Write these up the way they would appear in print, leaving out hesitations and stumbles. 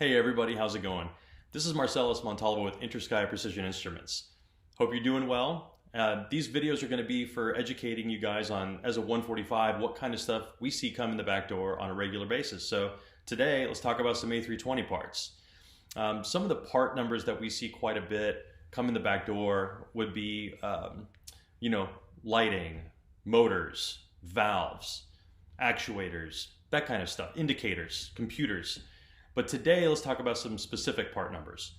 Hey everybody, how's it going? This is Marcellus Montalvo with InterSky Precision Instruments. Hope you're doing well. These videos are going to be for educating you guys on, as a 145, what kind of stuff we see come in the back door on a regular basis. So today, let's talk about some A320 parts. Some of the part numbers that we see quite a bit come in the back door would be, lighting, motors, valves, actuators, that kind of stuff, indicators, computers. But today, let's talk about some specific part numbers.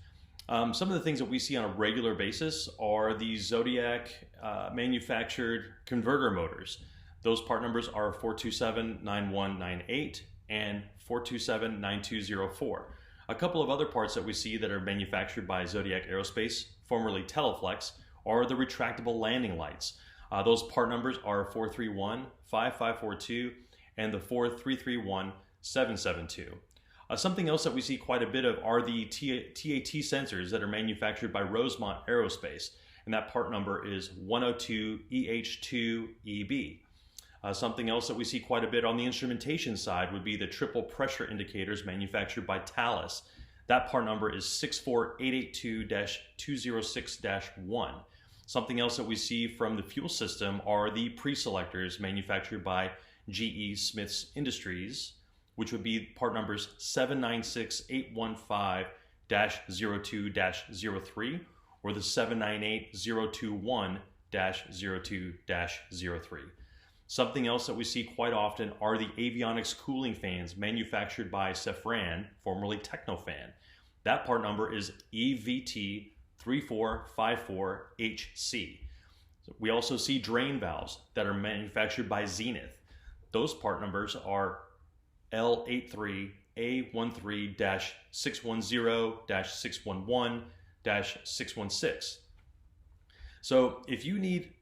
Some of the things that we see on a regular basis are the Zodiac manufactured converter motors. Those part numbers are 4279198 and 4279204. A couple of other parts that we see that are manufactured by Zodiac Aerospace, formerly Teleflex, are the retractable landing lights. Those part numbers are 4315542 and the 4331772. Something else that we see quite a bit of are the TAT sensors that are manufactured by Rosemont Aerospace, and that part number is 102EH2EB. Something else that we see quite a bit on the instrumentation side would be the triple pressure indicators manufactured by Thales. That part number is 64882-206-1. Something else that we see from the fuel system are the pre-selectors manufactured by GE Smiths Industries, which would be part numbers 796815-02-03 or the 798021-02-03. Something else that we see quite often are the avionics cooling fans manufactured by Safran, formerly Technofan. That part number is EVT3454HC. We also see drain valves that are manufactured by Zenith. Those part numbers are L83A13-610-611-616. So if you need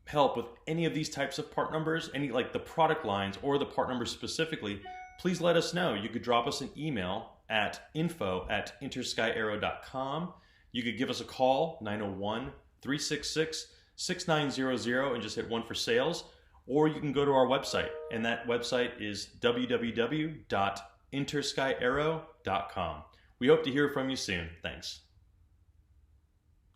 help with any of these types of part numbers, any like the product lines or the part numbers specifically, please let us know. You could drop us an email at info@interskyAero.com. You could give us a call, 901-366-6900, and just hit 1 for sales. Or you can go to our website, and that website is www.interskyAero.com. We hope to hear from you soon. Thanks.